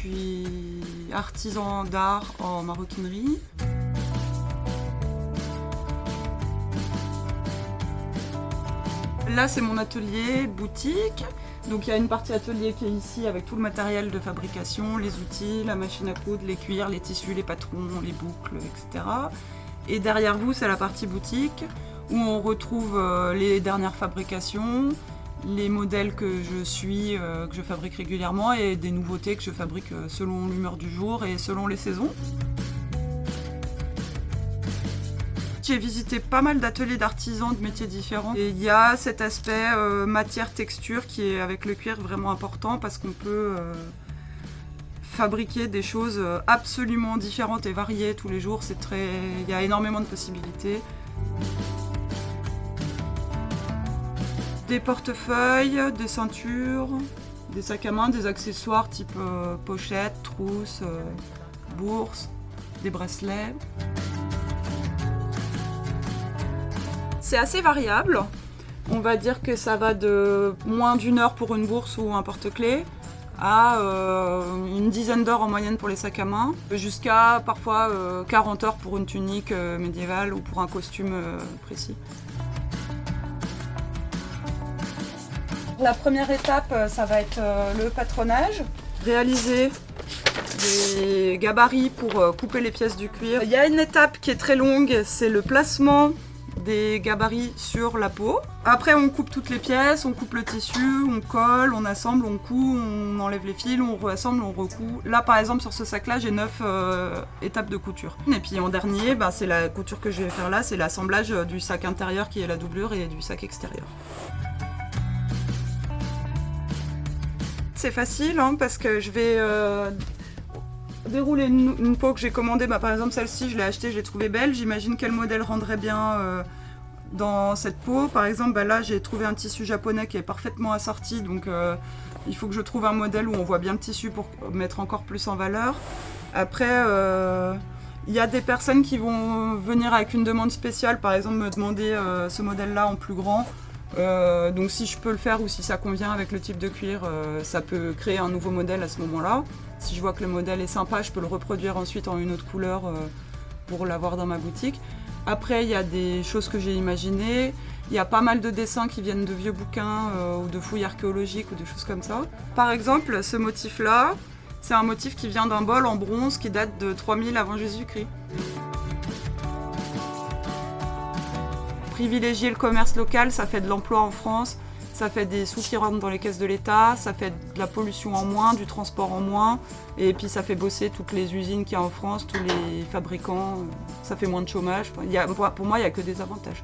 suis artisan d'art en maroquinerie. Là, c'est mon atelier boutique. Donc il y a une partie atelier qui est ici avec tout le matériel de fabrication, les outils, la machine à coudre, les cuirs, les tissus, les patrons, les boucles, etc. Et derrière vous, c'est la partie boutique où on retrouve les dernières fabrications, les modèles que je fabrique régulièrement et des nouveautés que je fabrique selon l'humeur du jour et selon les saisons. J'ai visité pas mal d'ateliers d'artisans de métiers différents et il y a cet aspect matière-texture qui est avec le cuir vraiment important parce qu'on peut fabriquer des choses absolument différentes et variées tous les jours. Il y a énormément de possibilités. Des portefeuilles, des ceintures, des sacs à main, des accessoires type pochettes, trousses, bourses, des bracelets. C'est assez variable. On va dire que ça va de moins d'1 heure pour une bourse ou un porte-clés à une dizaine d'heures en moyenne pour les sacs à main, jusqu'à parfois 40 heures pour une tunique médiévale ou pour un costume précis. La première étape, ça va être le patronage. Réaliser des gabarits pour couper les pièces du cuir. Il y a une étape qui est très longue, c'est le placement des gabarits sur la peau. Après, on coupe toutes les pièces, on coupe le tissu, on colle, on assemble, on coud, on enlève les fils, on réassemble, on recoud. Là, par exemple, sur ce sac-là, j'ai 9 étapes de couture. Et puis en dernier, c'est la couture que je vais faire là, c'est l'assemblage du sac intérieur qui est la doublure et du sac extérieur. C'est facile parce que je vais dérouler une peau que j'ai commandée. Par exemple, celle-ci, je l'ai achetée, je l'ai trouvée belle. J'imagine quel modèle rendrait bien dans cette peau. Par exemple, là, j'ai trouvé un tissu japonais qui est parfaitement assorti. Donc, il faut que je trouve un modèle où on voit bien le tissu pour mettre encore plus en valeur. Après, il y a des personnes qui vont venir avec une demande spéciale. Par exemple, me demander ce modèle-là en plus grand. Donc si je peux le faire ou si ça convient avec le type de cuir, ça peut créer un nouveau modèle à ce moment-là. Si je vois que le modèle est sympa, je peux le reproduire ensuite en une autre couleur pour l'avoir dans ma boutique. Après, il y a des choses que j'ai imaginées. Il y a pas mal de dessins qui viennent de vieux bouquins ou de fouilles archéologiques ou de choses comme ça. Par exemple, ce motif-là, c'est un motif qui vient d'un bol en bronze qui date de 3000 avant Jésus-Christ. Privilégier le commerce local, ça fait de l'emploi en France, ça fait des sous qui rentrent dans les caisses de l'État, ça fait de la pollution en moins, du transport en moins, et puis ça fait bosser toutes les usines qu'il y a en France, tous les fabricants, ça fait moins de chômage. Pour moi, il n'y a que des avantages.